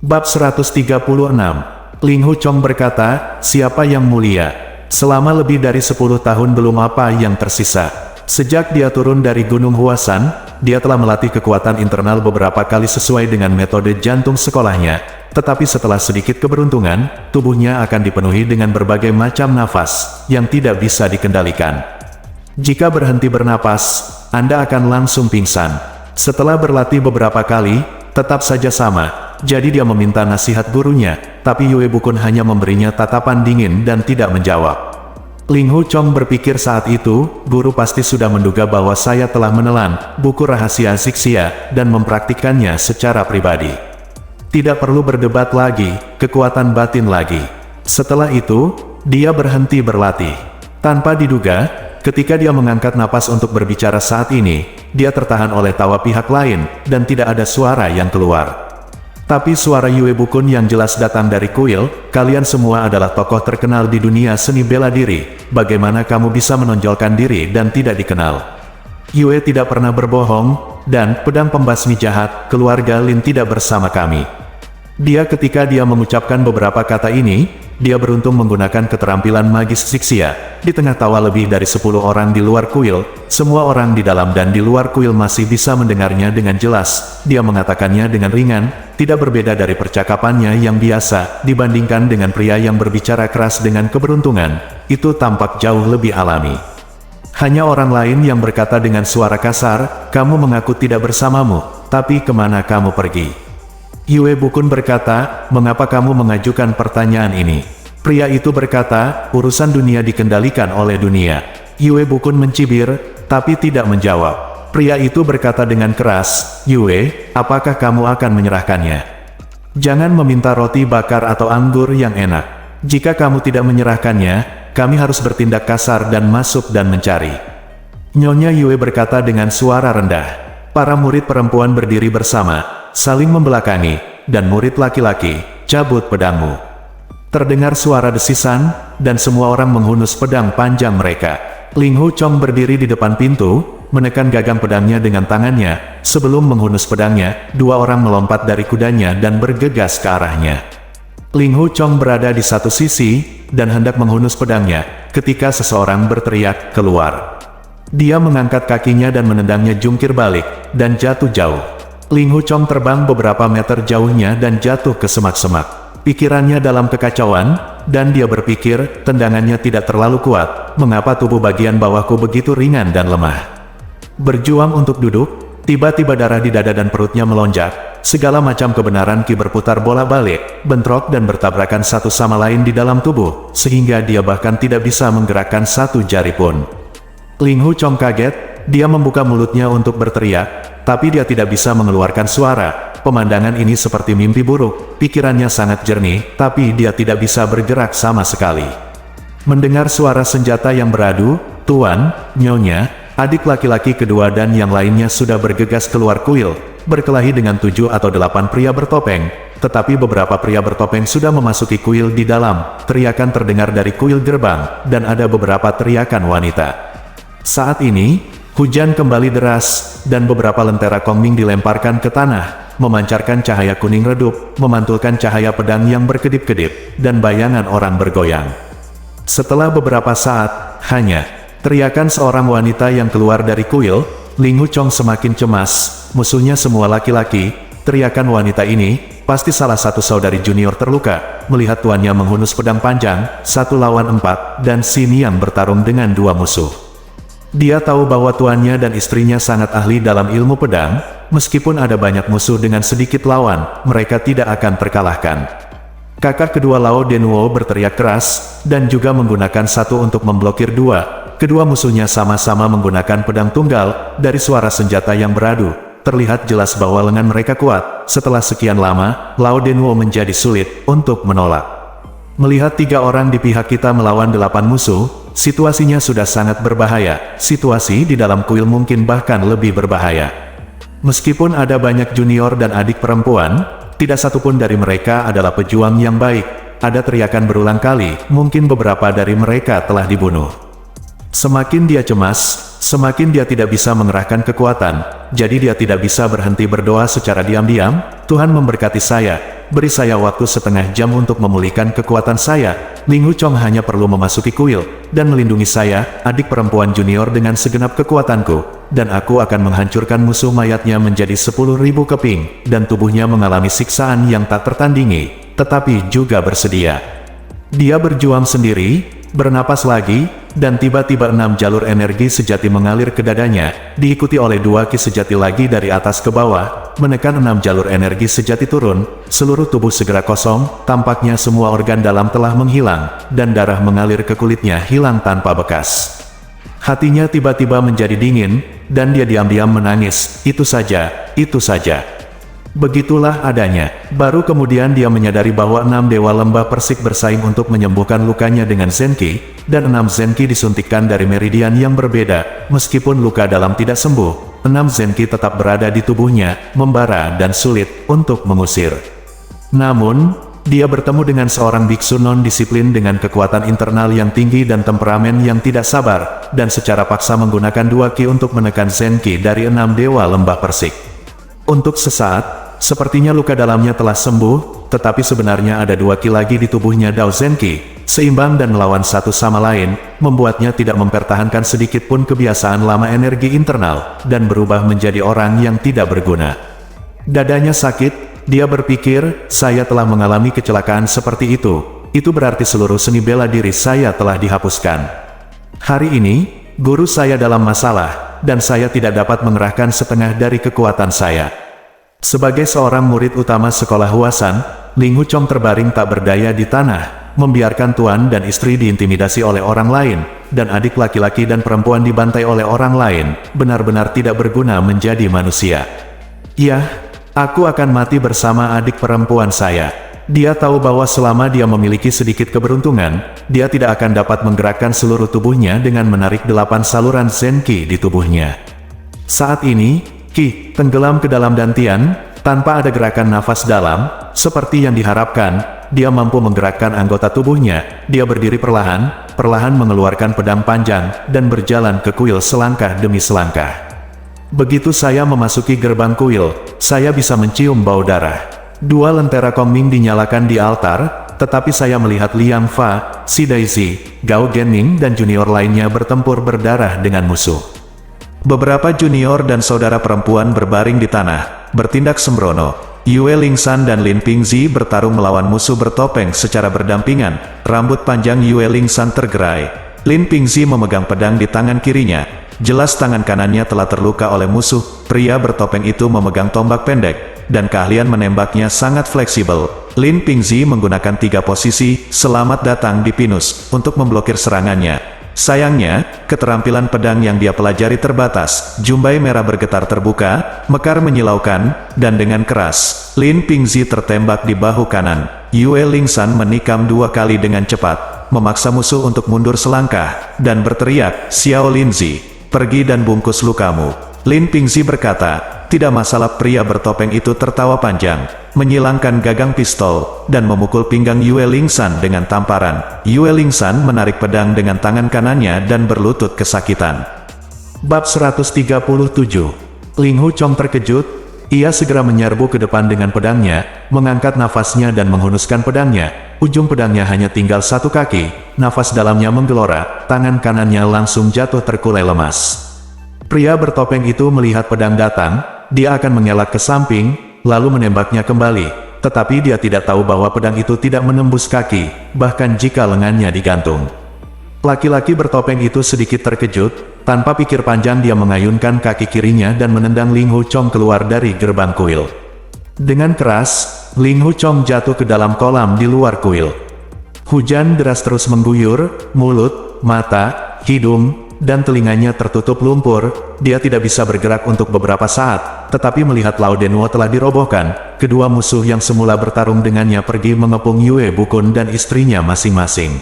Bab 136. Ling Hu Chong berkata, siapa yang mulia? Selama lebih dari 10 tahun belum apa yang tersisa. Sejak dia turun dari Gunung Huasan, dia telah melatih kekuatan internal beberapa kali sesuai dengan metode jantung sekolahnya. Tetapi setelah sedikit keberuntungan, tubuhnya akan dipenuhi dengan berbagai macam nafas, yang tidak bisa dikendalikan. Jika berhenti bernapas, Anda akan langsung pingsan. Setelah berlatih beberapa kali, tetap saja sama. Jadi dia meminta nasihat gurunya, tapi Yue Bukun hanya memberinya tatapan dingin dan tidak menjawab. Ling Hu Chong berpikir saat itu, guru pasti sudah menduga bahwa saya telah menelan buku rahasia Zixia dan mempraktikkannya secara pribadi. Tidak perlu berdebat lagi, kekuatan batin lagi. Setelah itu, dia berhenti berlatih. Tanpa diduga, ketika dia mengangkat napas untuk berbicara saat ini, dia tertahan oleh tawa pihak lain, dan tidak ada suara yang keluar. Tapi suara Yue Bukun yang jelas datang dari kuil, kalian semua adalah tokoh terkenal di dunia seni bela diri, bagaimana kamu bisa menonjolkan diri dan tidak dikenal? Yue tidak pernah berbohong, dan pedang pembasmi jahat, keluarga Lin tidak bersama kami. Ketika dia mengucapkan beberapa kata ini, dia beruntung menggunakan keterampilan magis Zixia. Di tengah tawa lebih dari 10 orang di luar kuil, semua orang di dalam dan di luar kuil masih bisa mendengarnya dengan jelas. Dia mengatakannya dengan ringan, tidak berbeda dari percakapannya yang biasa, dibandingkan dengan pria yang berbicara keras dengan keberuntungan. Itu tampak jauh lebih alami. Hanya orang lain yang berkata dengan suara kasar, kamu mengaku tidak bersamamu, tapi kemana kamu pergi? Yue Bukun berkata, mengapa kamu mengajukan pertanyaan ini? Pria itu berkata, urusan dunia dikendalikan oleh dunia. Yue Bukun mencibir, tapi tidak menjawab. Pria itu berkata dengan keras, Yue, apakah kamu akan menyerahkannya? Jangan meminta roti bakar atau anggur yang enak. Jika kamu tidak menyerahkannya, kami harus bertindak kasar dan masuk dan mencari. Nyonya Yue berkata dengan suara rendah. Para murid perempuan berdiri bersama, saling membelakangi, dan murid laki-laki, cabut pedangmu. Terdengar suara desisan, dan semua orang menghunus pedang panjang mereka. Ling Hu Chong berdiri di depan pintu, menekan gagang pedangnya dengan tangannya. Sebelum menghunus pedangnya, 2 orang melompat dari kudanya dan bergegas ke arahnya. Ling Hu Chong berada di satu sisi, dan hendak menghunus pedangnya, ketika seseorang berteriak keluar. Dia mengangkat kakinya dan menendangnya jungkir balik, dan jatuh jauh. Ling Hu Chong terbang beberapa meter jauhnya dan jatuh ke semak-semak. Pikirannya dalam kekacauan, dan dia berpikir, tendangannya tidak terlalu kuat, mengapa tubuh bagian bawahku begitu ringan dan lemah. Berjuang untuk duduk, tiba-tiba darah di dada dan perutnya melonjak, segala macam kebenaran Ki berputar bola-balik, bentrok dan bertabrakan satu sama lain di dalam tubuh, sehingga dia bahkan tidak bisa menggerakkan satu jari pun. Ling Hu Chong kaget, dia membuka mulutnya untuk berteriak, tapi dia tidak bisa mengeluarkan suara. Pemandangan ini seperti mimpi buruk, pikirannya sangat jernih, tapi dia tidak bisa bergerak sama sekali. Mendengar suara senjata yang beradu, Tuan, Nyonya, adik laki-laki kedua dan yang lainnya sudah bergegas keluar kuil, berkelahi dengan 7 atau 8 pria bertopeng, tetapi beberapa pria bertopeng sudah memasuki kuil di dalam, teriakan terdengar dari kuil gerbang, dan ada beberapa teriakan wanita. Saat ini, hujan kembali deras, dan beberapa lentera kongming dilemparkan ke tanah, memancarkan cahaya kuning redup, memantulkan cahaya pedang yang berkedip-kedip, dan bayangan orang bergoyang. Setelah beberapa saat, hanya teriakan seorang wanita yang keluar dari kuil, Ling Hu Chong semakin cemas, musuhnya semua laki-laki, teriakan wanita ini, pasti salah satu saudari junior terluka, melihat tuannya menghunus pedang panjang, 1 lawan 4, dan Xin Yang bertarung dengan 2 musuh. Dia tahu bahwa tuannya dan istrinya sangat ahli dalam ilmu pedang, meskipun ada banyak musuh dengan sedikit lawan, mereka tidak akan terkalahkan. Kakak kedua Lao Denwo berteriak keras, dan juga menggunakan satu untuk memblokir 2. Kedua musuhnya sama-sama menggunakan pedang tunggal, dari suara senjata yang beradu, terlihat jelas bahwa lengan mereka kuat. Setelah sekian lama, Lao Denwo menjadi sulit untuk menolak. Melihat 3 orang di pihak kita melawan 8 musuh, situasinya sudah sangat berbahaya. Situasi di dalam kuil mungkin bahkan lebih berbahaya. Meskipun ada banyak junior dan adik perempuan, tidak satupun dari mereka adalah pejuang yang baik. Ada teriakan berulang kali, mungkin beberapa dari mereka telah dibunuh. Semakin dia cemas, semakin dia tidak bisa mengerahkan kekuatan, jadi dia tidak bisa berhenti berdoa secara diam-diam, Tuhan memberkati saya, beri saya waktu setengah jam untuk memulihkan kekuatan saya. Ling Hu Chong hanya perlu memasuki kuil, dan melindungi saya, adik perempuan junior dengan segenap kekuatanku, dan aku akan menghancurkan musuh mayatnya menjadi 10.000 keping, dan tubuhnya mengalami siksaan yang tak tertandingi, tetapi juga bersedia. Dia berjuang sendiri, bernapas lagi, dan tiba-tiba 6 jalur energi sejati mengalir ke dadanya, diikuti oleh 2 ki sejati lagi dari atas ke bawah, menekan 6 jalur energi sejati turun, seluruh tubuh segera kosong, tampaknya semua organ dalam telah menghilang, dan darah mengalir ke kulitnya hilang tanpa bekas. Hatinya tiba-tiba menjadi dingin, dan dia diam-diam menangis, itu saja, itu saja. Begitulah adanya. Baru kemudian dia menyadari bahwa 6 dewa lembah persik bersaing untuk menyembuhkan lukanya dengan Zenki, dan 6 Zenki disuntikkan dari meridian yang berbeda. Meskipun luka dalam tidak sembuh, 6 Zenki tetap berada di tubuhnya, membara dan sulit untuk mengusir. Namun, dia bertemu dengan seorang biksu non-disiplin dengan kekuatan internal yang tinggi dan temperamen yang tidak sabar, dan secara paksa menggunakan 2 ki untuk menekan Zenki dari 6 dewa lembah persik. Untuk sesaat, sepertinya luka dalamnya telah sembuh, tetapi sebenarnya ada 2 ki lagi di tubuhnya Dao Zenki, seimbang dan melawan satu sama lain, membuatnya tidak mempertahankan sedikit pun kebiasaan lama energi internal, dan berubah menjadi orang yang tidak berguna. Dadanya sakit, dia berpikir, saya telah mengalami kecelakaan seperti itu berarti seluruh seni bela diri saya telah dihapuskan. Hari ini, guru saya dalam masalah, dan saya tidak dapat mengerahkan setengah dari kekuatan saya. Sebagai seorang murid utama sekolah Huasan, Ling Hu Chong terbaring tak berdaya di tanah, membiarkan tuan dan istri diintimidasi oleh orang lain, dan adik laki-laki dan perempuan dibantai oleh orang lain, benar-benar tidak berguna menjadi manusia. Ya, aku akan mati bersama adik perempuan saya. Dia tahu bahwa selama dia memiliki sedikit keberuntungan, dia tidak akan dapat menggerakkan seluruh tubuhnya dengan menarik 8 saluran Zenki di tubuhnya. Saat ini, Ki tenggelam ke dalam dantian, tanpa ada gerakan nafas dalam, seperti yang diharapkan, dia mampu menggerakkan anggota tubuhnya, dia berdiri perlahan mengeluarkan pedang panjang, dan berjalan ke kuil selangkah demi selangkah. Begitu saya memasuki gerbang kuil, saya bisa mencium bau darah. 2 lentera Kongming dinyalakan di altar, tetapi saya melihat Liang Fa, Si Daisy, Gao Genming dan junior lainnya bertempur berdarah dengan musuh. Beberapa junior dan saudara perempuan berbaring di tanah, bertindak sembrono. Yue Lingsan dan Lin Pingzi bertarung melawan musuh bertopeng secara berdampingan. Rambut panjang Yue Lingsan tergerai. Lin Pingzi memegang pedang di tangan kirinya. Jelas tangan kanannya telah terluka oleh musuh. Pria bertopeng itu memegang tombak pendek, dan keahlian menembaknya sangat fleksibel. Lin Pingzi menggunakan 3 posisi, selamat datang di Pinus, untuk memblokir serangannya. Sayangnya, keterampilan pedang yang dia pelajari terbatas. Jumbai merah bergetar terbuka, mekar menyilaukan, dan dengan keras, Lin Pingzi tertembak di bahu kanan. Yue Lingsan menikam 2 kali dengan cepat, memaksa musuh untuk mundur selangkah, dan berteriak, Xiao Linzi, pergi dan bungkus lukamu. Lin Pingzi berkata, tidak masalah. Pria bertopeng itu tertawa panjang, menyilangkan gagang pistol, dan memukul pinggang Yue Lingsan dengan tamparan. Yue Lingsan menarik pedang dengan tangan kanannya dan berlutut kesakitan. Bab 137. Ling Hu Chong terkejut, ia segera menyerbu ke depan dengan pedangnya, mengangkat nafasnya dan menghunuskan pedangnya. Ujung pedangnya hanya tinggal 1 kaki, nafas dalamnya menggelora, tangan kanannya langsung jatuh terkulai lemas. Pria bertopeng itu melihat pedang datang, dia akan mengelak ke samping, lalu menembaknya kembali, tetapi dia tidak tahu bahwa pedang itu tidak menembus kaki, bahkan jika lengannya digantung. Laki-laki bertopeng itu sedikit terkejut, tanpa pikir panjang dia mengayunkan kaki kirinya dan menendang Ling Hu Chong keluar dari gerbang kuil. Dengan keras, Ling Hu Chong jatuh ke dalam kolam di luar kuil. Hujan deras terus mengguyur, mulut, mata, hidung, dan telinganya tertutup lumpur. Dia tidak bisa bergerak untuk beberapa saat, tetapi melihat Lao Denwo telah dirobohkan, kedua musuh yang semula bertarung dengannya pergi mengepung Yue Bukun dan istrinya masing-masing.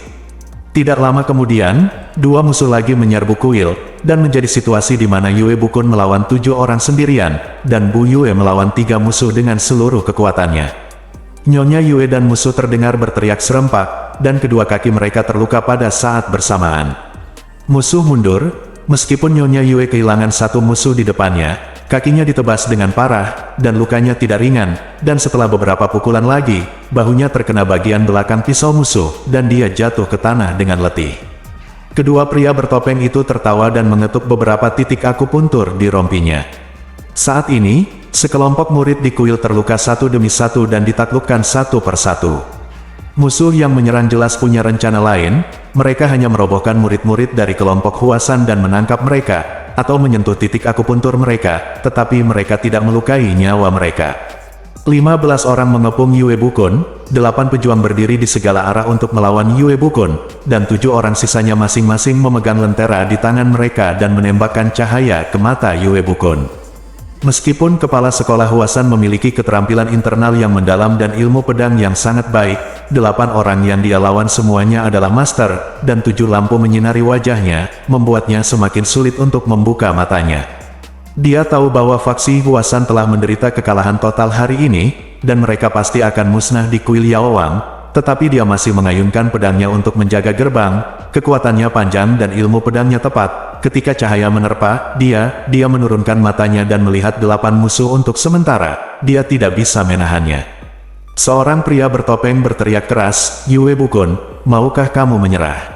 Tidak lama kemudian, 2 musuh lagi menyerbu kuil, dan menjadi situasi di mana Yue Bukun melawan 7 orang sendirian, dan Bu Yue melawan 3 musuh dengan seluruh kekuatannya. Nyonya Yue dan musuh terdengar berteriak serempak, dan kedua kaki mereka terluka pada saat bersamaan. Musuh mundur, meskipun Nyonya Yue kehilangan 1 musuh di depannya, kakinya ditebas dengan parah, dan lukanya tidak ringan, dan setelah beberapa pukulan lagi, bahunya terkena bagian belakang pisau musuh, dan dia jatuh ke tanah dengan letih. Kedua pria bertopeng itu tertawa dan mengetuk beberapa titik akupuntur di rompinya. Saat ini, sekelompok murid di kuil terluka satu demi satu dan ditaklukkan satu persatu. Musuh yang menyerang jelas punya rencana lain, mereka hanya merobohkan murid-murid dari kelompok Huasan dan menangkap mereka, atau menyentuh titik akupuntur mereka, tetapi mereka tidak melukai nyawa mereka. 15 orang mengepung Yue Bukun, 8 pejuang berdiri di segala arah untuk melawan Yue Bukun, dan 7 orang sisanya masing-masing memegang lentera di tangan mereka dan menembakkan cahaya ke mata Yue Bukun. Meskipun kepala sekolah Huasan memiliki keterampilan internal yang mendalam dan ilmu pedang yang sangat baik, 8 orang yang dia lawan semuanya adalah master, dan 7 lampu menyinari wajahnya, membuatnya semakin sulit untuk membuka matanya. Dia tahu bahwa faksi Huasan telah menderita kekalahan total hari ini, dan mereka pasti akan musnah di kuil Yaowang, tetapi dia masih mengayunkan pedangnya untuk menjaga gerbang. Kekuatannya panjang dan ilmu pedangnya tepat. Ketika cahaya menerpa, dia menurunkan matanya dan melihat 8 musuh untuk sementara. Dia tidak bisa menahannya. Seorang pria bertopeng berteriak keras, "Yue Bukun, maukah kamu menyerah?"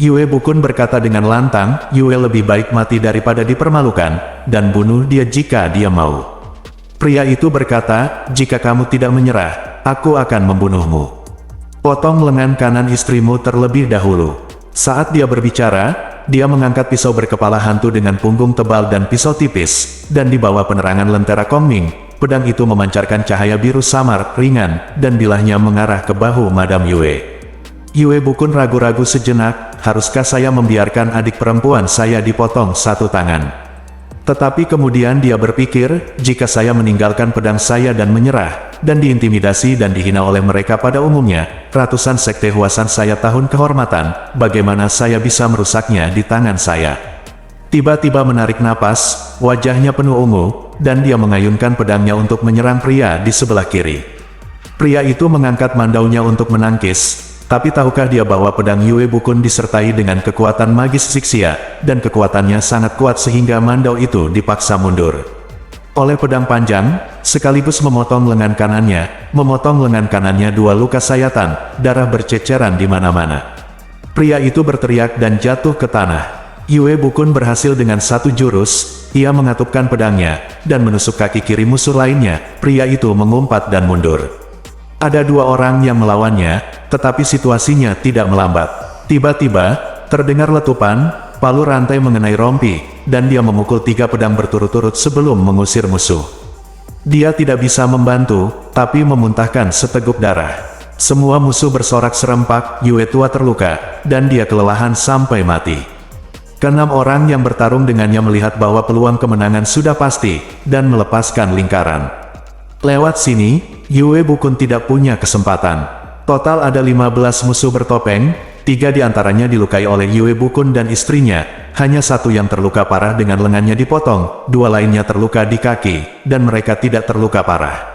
Yue Bukun berkata dengan lantang, "Yue lebih baik mati daripada dipermalukan, dan bunuh dia jika dia mau." Pria itu berkata, "Jika kamu tidak menyerah, aku akan membunuhmu. Potong lengan kanan istrimu terlebih dahulu." Saat dia berbicara, dia mengangkat pisau berkepala hantu dengan punggung tebal dan pisau tipis, dan di bawah penerangan lentera Kongming, pedang itu memancarkan cahaya biru samar, ringan, dan bilahnya mengarah ke bahu Madam Yue. Yue Bukun ragu-ragu sejenak, haruskah saya membiarkan adik perempuan saya dipotong satu tangan? Tetapi kemudian dia berpikir, jika saya meninggalkan pedang saya dan menyerah, dan diintimidasi dan dihina oleh mereka pada umumnya, ratusan sekte Huasan saya tahun kehormatan, bagaimana saya bisa merusaknya di tangan saya? Tiba-tiba menarik napas, wajahnya penuh ungu, dan dia mengayunkan pedangnya untuk menyerang pria di sebelah kiri. Pria itu mengangkat mandaunya untuk menangkis, tapi tahukah dia bahwa pedang Yue Bukun disertai dengan kekuatan magis Sixia, dan kekuatannya sangat kuat sehingga mandau itu dipaksa mundur oleh pedang panjang, sekaligus memotong lengan kanannya 2 luka sayatan, darah berceceran di mana-mana. Pria itu berteriak dan jatuh ke tanah. Yue Bukun berhasil dengan satu jurus, ia mengatupkan pedangnya, dan menusuk kaki kiri musuh lainnya. Pria itu mengumpat dan mundur. Ada 2 orang yang melawannya, tetapi situasinya tidak melambat. Tiba-tiba, terdengar letupan, palu rantai mengenai rompi, dan dia memukul 3 pedang berturut-turut sebelum mengusir musuh. Dia tidak bisa membantu, tapi memuntahkan seteguk darah. Semua musuh bersorak serempak, Yue tua terluka, dan dia kelelahan sampai mati. Ke-6 orang yang bertarung dengannya melihat bahwa peluang kemenangan sudah pasti, dan melepaskan lingkaran. Lewat sini, Yue Bukun tidak punya kesempatan. Total ada 15 musuh bertopeng, 3 diantaranya dilukai oleh Yue Bukun dan istrinya, hanya 1 yang terluka parah dengan lengannya dipotong, 2 lainnya terluka di kaki, dan mereka tidak terluka parah.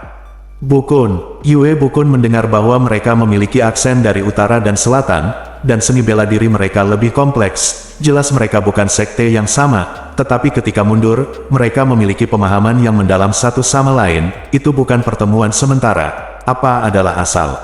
Bukun, Yue Bukun mendengar bahwa mereka memiliki aksen dari utara dan selatan, dan seni bela diri mereka lebih kompleks. Jelas mereka bukan sekte yang sama, tetapi ketika mundur, mereka memiliki pemahaman yang mendalam satu sama lain. Itu bukan pertemuan sementara. Apa adalah asal?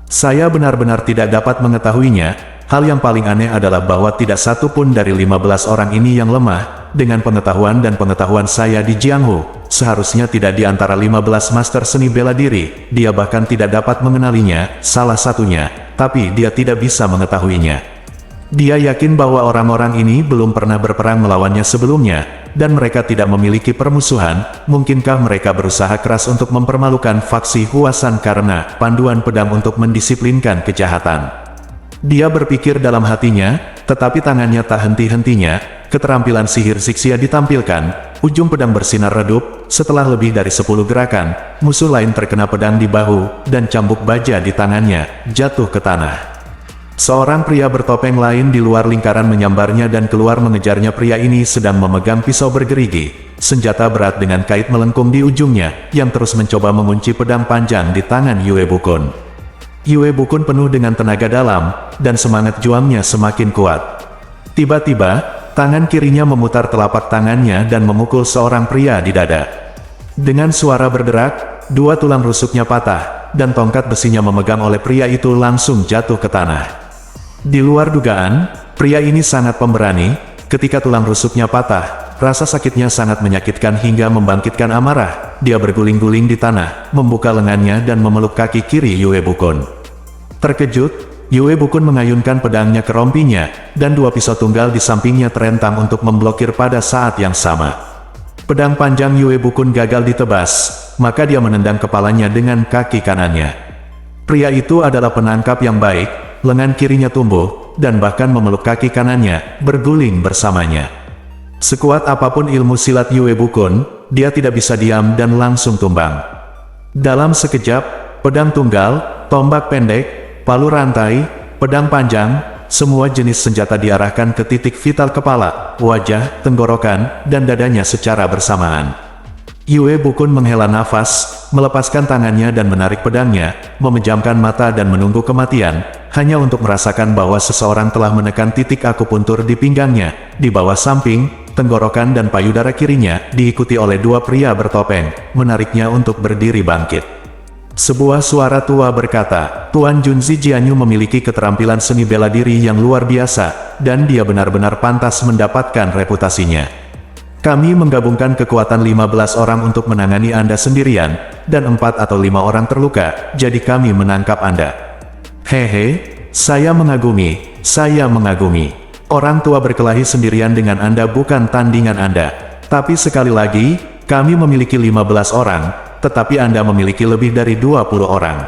Saya benar-benar tidak dapat mengetahuinya. Hal yang paling aneh adalah bahwa tidak satu pun dari 15 orang ini yang lemah. Dengan pengetahuan dan pengetahuan saya di Jianghu, seharusnya tidak di antara 15 master seni bela diri. Dia bahkan tidak dapat mengenalinya, salah satunya, tapi dia tidak bisa mengetahuinya. Dia yakin bahwa orang-orang ini belum pernah berperang melawannya sebelumnya, dan mereka tidak memiliki permusuhan. Mungkinkah mereka berusaha keras untuk mempermalukan faksi Huasan karena panduan pedang untuk mendisiplinkan kejahatan? Dia berpikir dalam hatinya, tetapi tangannya tak henti-hentinya. Keterampilan sihir Sixia ditampilkan, ujung pedang bersinar redup. Setelah lebih dari 10 gerakan, musuh lain terkena pedang di bahu, dan cambuk baja di tangannya, jatuh ke tanah. Seorang pria bertopeng lain di luar lingkaran menyambarnya dan keluar mengejarnya. Pria ini sedang memegang pisau bergerigi, senjata berat dengan kait melengkung di ujungnya, yang terus mencoba mengunci pedang panjang di tangan Yue Bukun. Yue Bukun penuh dengan tenaga dalam, dan semangat juangnya semakin kuat. Tiba-tiba, Tangan kirinya memutar telapak tangannya dan memukul seorang pria di dada. Dengan suara berderak, dua tulang rusuknya patah, dan tongkat besinya memegang oleh pria itu langsung jatuh ke tanah. Di luar dugaan, pria ini sangat pemberani. Ketika tulang rusuknya patah, rasa sakitnya sangat menyakitkan hingga membangkitkan amarah. Dia berguling-guling di tanah, membuka lengannya dan memeluk kaki kiri Yue Bukun. Terkejut, Yue Bukun mengayunkan pedangnya ke rompinya, dan dua pisau tunggal di sampingnya terentang untuk memblokir pada saat yang sama. Pedang panjang Yue Bukun gagal ditebas, maka dia menendang kepalanya dengan kaki kanannya. Pria itu adalah penangkap yang baik, lengan kirinya tumbuh, dan bahkan memeluk kaki kanannya, berguling bersamanya. Sekuat apapun ilmu silat Yue Bukun, dia tidak bisa diam dan langsung tumbang. Dalam sekejap, pedang tunggal, tombak pendek, palu rantai, pedang panjang, semua jenis senjata diarahkan ke titik vital kepala, wajah, tenggorokan, dan dadanya secara bersamaan. Yue Bukun menghela nafas, melepaskan tangannya dan menarik pedangnya, memejamkan mata dan menunggu kematian, hanya untuk merasakan bahwa seseorang telah menekan titik akupuntur di pinggangnya, di bawah samping, tenggorokan dan payudara kirinya, diikuti oleh dua pria bertopeng, menariknya untuk berdiri bangkit. Sebuah suara tua berkata, Tuan Junzi Jianyu memiliki keterampilan seni bela diri yang luar biasa, dan dia benar-benar pantas mendapatkan reputasinya. Kami menggabungkan kekuatan 15 orang untuk menangani Anda sendirian, dan 4 atau 5 orang terluka, jadi kami menangkap Anda. Hehe, saya mengagumi, saya mengagumi. Orang tua berkelahi sendirian dengan Anda bukan tandingan Anda. Tapi sekali lagi, kami memiliki 15 orang, tetapi Anda memiliki lebih dari 20 orang.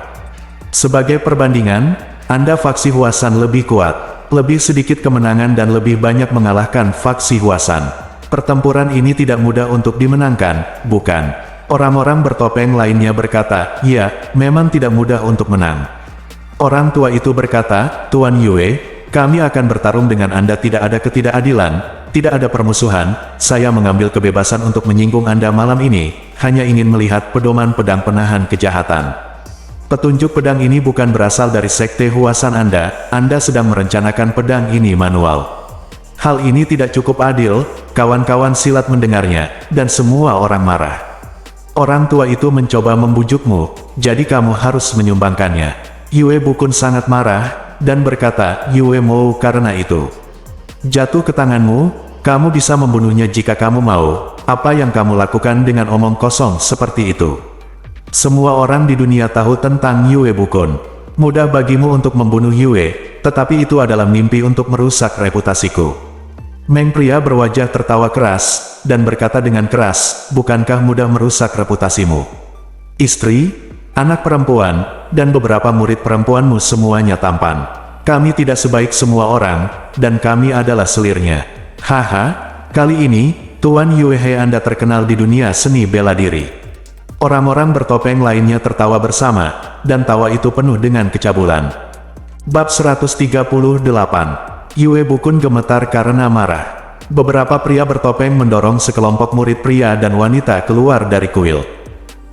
Sebagai perbandingan, Anda faksi Huasan lebih kuat, lebih sedikit kemenangan dan lebih banyak mengalahkan faksi Huasan. Pertempuran ini tidak mudah untuk dimenangkan, bukan? Orang-orang bertopeng lainnya berkata, ya, memang tidak mudah untuk menang. Orang tua itu berkata, Tuan Yue, kami akan bertarung dengan Anda, tidak ada ketidakadilan, tidak ada permusuhan, saya mengambil kebebasan untuk menyinggung Anda malam ini, hanya ingin melihat pedoman pedang penahan kejahatan. Petunjuk pedang ini bukan berasal dari sekte Huasan Anda sedang merencanakan pedang ini manual. Hal ini tidak cukup adil, kawan-kawan silat mendengarnya, dan semua orang marah. Orang tua itu mencoba membujukmu, jadi kamu harus menyumbangkannya. Yue Bukun sangat marah, dan berkata, Yue mau karena itu. Jatuh ke tanganmu, kamu bisa membunuhnya jika kamu mau, apa yang kamu lakukan dengan omong kosong seperti itu? Semua orang di dunia tahu tentang Yue Bukun. Mudah bagimu untuk membunuh Yue, tetapi itu adalah mimpi untuk merusak reputasiku. Meng pria berwajah tertawa keras, dan berkata dengan keras, bukankah mudah merusak reputasimu? Istri, anak perempuan, dan beberapa murid perempuanmu semuanya tampan. Kami tidak sebaik semua orang, dan kami adalah selirnya. Haha, kali ini, Tuan Yue Anda terkenal di dunia seni bela diri. Orang-orang bertopeng lainnya tertawa bersama, dan tawa itu penuh dengan kecabulan. Bab 138. Yue Bukun gemetar karena marah. Beberapa pria bertopeng mendorong sekelompok murid pria dan wanita keluar dari kuil.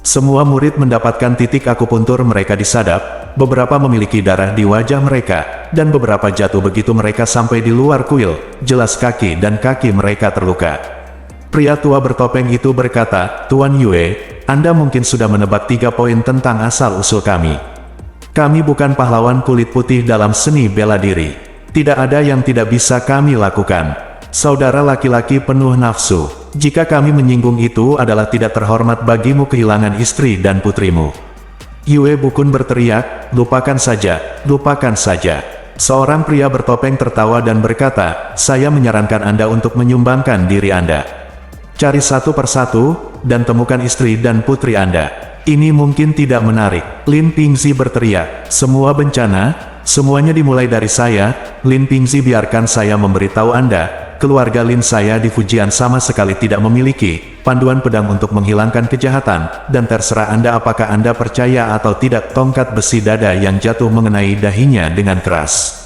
Semua murid mendapatkan titik akupuntur mereka disadap, beberapa memiliki darah di wajah mereka, dan beberapa jatuh begitu mereka sampai di luar kuil, jelas kaki dan kaki mereka terluka. Pria tua bertopeng itu berkata, Tuan Yue, Anda mungkin sudah menebak 3 poin tentang asal-usul kami. Kami bukan pahlawan kulit putih dalam seni bela diri. Tidak ada yang tidak bisa kami lakukan. Saudara laki-laki penuh nafsu. Jika kami menyinggung itu adalah tidak terhormat bagimu kehilangan istri dan putrimu. Yue Bukun berteriak, lupakan saja, lupakan saja. Seorang pria bertopeng tertawa dan berkata, saya menyarankan Anda untuk menyumbangkan diri Anda. Cari satu persatu, dan temukan istri dan putri Anda. Ini mungkin tidak menarik. Lin Pingzi berteriak, semua bencana, semuanya dimulai dari saya. Lin Pingzi, biarkan saya memberitahu Anda, keluarga Lin saya di Fujian sama sekali tidak memiliki panduan pedang untuk menghilangkan kejahatan, dan terserah Anda apakah Anda percaya atau tidak. Tongkat besi dada yang jatuh mengenai dahinya dengan keras.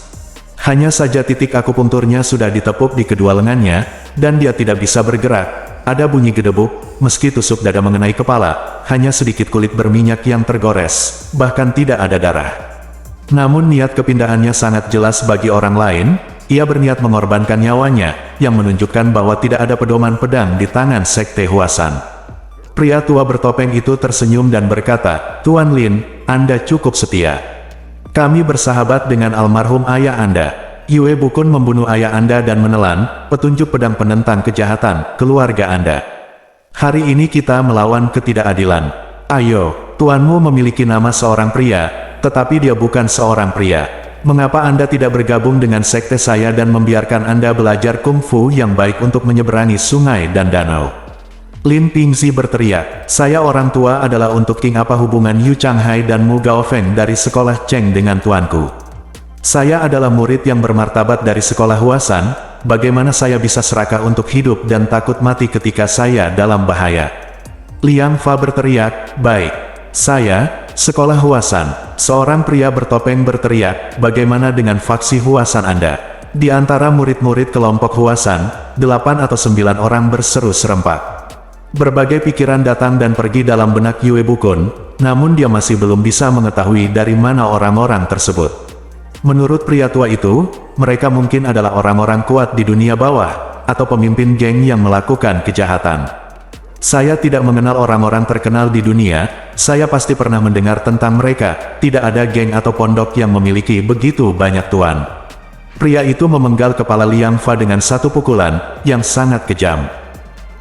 Hanya saja titik akupunturnya sudah ditepuk di kedua lengannya, dan dia tidak bisa bergerak. Ada bunyi gedebuk, meski tusuk dada mengenai kepala, hanya sedikit kulit berminyak yang tergores, bahkan tidak ada darah. Namun niat kepindahannya sangat jelas bagi orang lain. ia berniat mengorbankan nyawanya, yang menunjukkan bahwa tidak ada pedoman pedang di tangan Sekte Huasan. Pria tua bertopeng itu tersenyum dan berkata, "Tuan Lin, Anda cukup setia. Kami bersahabat dengan almarhum ayah Anda. Yue Bukun membunuh ayah Anda dan menelan petunjuk pedang penentang kejahatan keluarga Anda. Hari ini kita melawan ketidakadilan. Ayo, tuanmu memiliki nama seorang pria, tetapi dia bukan seorang pria. Mengapa Anda tidak bergabung dengan sekte saya dan membiarkan Anda belajar kungfu yang baik untuk menyeberangi sungai dan danau?" Lin Pingzi berteriak, "Saya orang tua adalah untuk King. Apa hubungan Yu Changhai dan Mu Gaofeng dari sekolah Cheng dengan tuanku? Saya adalah murid yang bermartabat dari sekolah Huasan. Bagaimana saya bisa serakah untuk hidup dan takut mati ketika saya dalam bahaya?" Liang Fa berteriak, "Baik. Saya, sekolah Huasan." Seorang pria bertopeng berteriak, "Bagaimana dengan faksi Huasan Anda?" Di antara murid-murid kelompok Huasan, 8 atau 9 orang berseru serempak. Berbagai pikiran datang dan pergi dalam benak Yue Bukun, namun dia masih belum bisa mengetahui dari mana orang-orang tersebut. Menurut pria tua itu, mereka mungkin adalah orang-orang kuat di dunia bawah, atau pemimpin geng yang melakukan kejahatan. Saya tidak mengenal orang-orang terkenal di dunia, saya pasti pernah mendengar tentang mereka. Tidak ada geng atau pondok yang memiliki begitu banyak tuan. Pria itu memenggal kepala Liang Fa dengan satu pukulan, yang sangat kejam.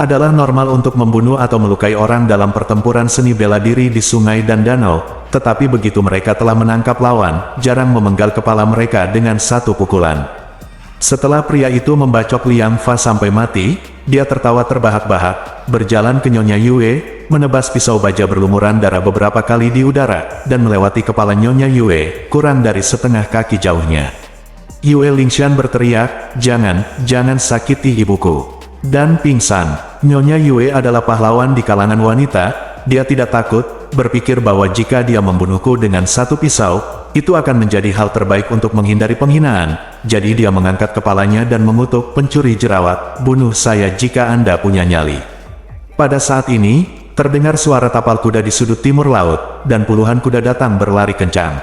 Adalah normal untuk membunuh atau melukai orang dalam pertempuran seni bela diri di sungai dan danau, tetapi begitu mereka telah menangkap lawan, jarang memenggal kepala mereka dengan satu pukulan. Setelah pria itu membacok Liang Fa sampai mati, dia tertawa terbahak-bahak, berjalan ke Nyonya Yue, menebas pisau baja berlumuran darah beberapa kali di udara, dan melewati kepala Nyonya Yue, kurang dari setengah kaki jauhnya. Yue Lingshan berteriak, jangan sakiti ibuku." Dan pingsan. Nyonya Yue adalah pahlawan di kalangan wanita, dia tidak takut, berpikir bahwa jika dia membunuhku dengan satu pisau, itu akan menjadi hal terbaik untuk menghindari penghinaan, jadi dia mengangkat kepalanya dan mengutuk pencuri jerawat, "Bunuh saya jika Anda punya nyali." Pada saat ini, terdengar suara tapal kuda di sudut timur laut, dan puluhan kuda datang berlari kencang.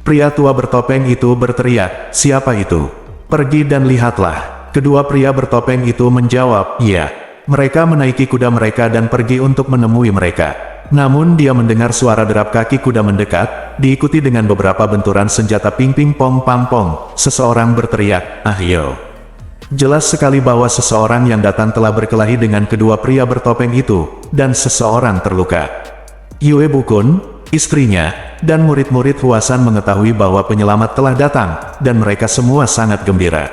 Pria tua bertopeng itu berteriak, "Siapa itu? Pergi dan lihatlah." Kedua pria bertopeng itu menjawab, "Iya." Mereka menaiki kuda mereka dan pergi untuk menemui mereka. Namun dia mendengar suara derap kaki kuda mendekat, diikuti dengan beberapa benturan senjata ping-ping pong-pang-pong. Seseorang berteriak, "Ahyo." Jelas sekali bahwa seseorang yang datang telah berkelahi dengan kedua pria bertopeng itu, dan seseorang terluka. Yue Bukun, istrinya, dan murid-murid Huasan mengetahui bahwa penyelamat telah datang, dan mereka semua sangat gembira.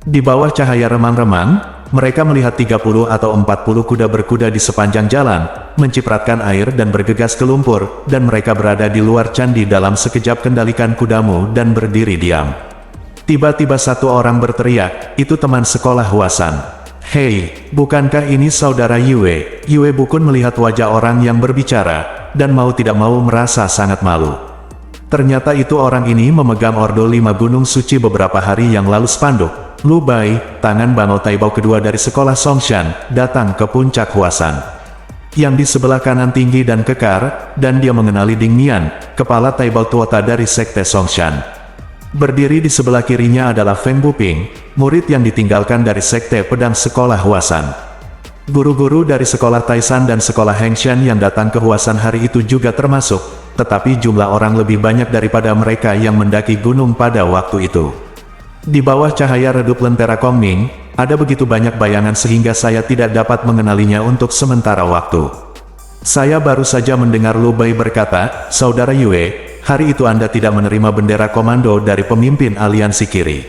Di bawah cahaya remang-remang, mereka melihat 30 atau 40 kuda berkuda di sepanjang jalan, mencipratkan air dan bergegas ke lumpur, dan mereka berada di luar candi. Dalam sekejap kendalikan kudamu dan berdiri diam. Tiba-tiba satu orang berteriak, "Itu teman sekolah Huasan." "Hei, bukankah ini saudara Yue?" Yue Bukun melihat wajah orang yang berbicara, dan mau tidak mau merasa sangat malu. Ternyata itu orang ini memegang Ordo 5 Gunung Suci beberapa hari yang lalu. Spanduk Lu Bai, tangan Bango Taibao kedua dari sekolah Songshan, datang ke puncak Huasan. Yang di sebelah kanan tinggi dan kekar, dan dia mengenali Ding Nian, kepala Taibao Tuota dari sekte Songshan. Berdiri di sebelah kirinya adalah Feng Buping, murid yang ditinggalkan dari sekte pedang sekolah Huasan. Guru-guru dari sekolah Taisan dan sekolah Hengshan yang datang ke Huasan hari itu juga termasuk, tetapi jumlah orang lebih banyak daripada mereka yang mendaki gunung pada waktu itu. Di bawah cahaya redup lentera Kongming, ada begitu banyak bayangan sehingga saya tidak dapat mengenalinya untuk sementara waktu. Saya baru saja mendengar Lu Bai berkata, "Saudara Yue, hari itu Anda tidak menerima bendera komando dari pemimpin aliansi kiri."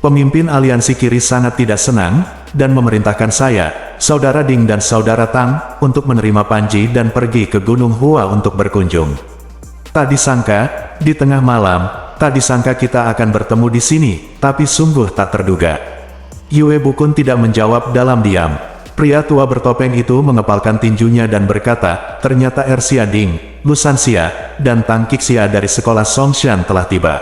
Pemimpin aliansi kiri sangat tidak senang, dan memerintahkan saya, Saudara Ding dan Saudara Tang, untuk menerima Panji dan pergi ke Gunung Hua untuk berkunjung. Tak disangka, di tengah malam, tak disangka kita akan bertemu di sini, tapi sungguh tak terduga. Yue Bukun tidak menjawab dalam diam. Pria tua bertopeng itu mengepalkan tinjunya dan berkata, "Ternyata Ersia Ding, Lusansia, dan Tang Kixia dari sekolah Songshan telah tiba.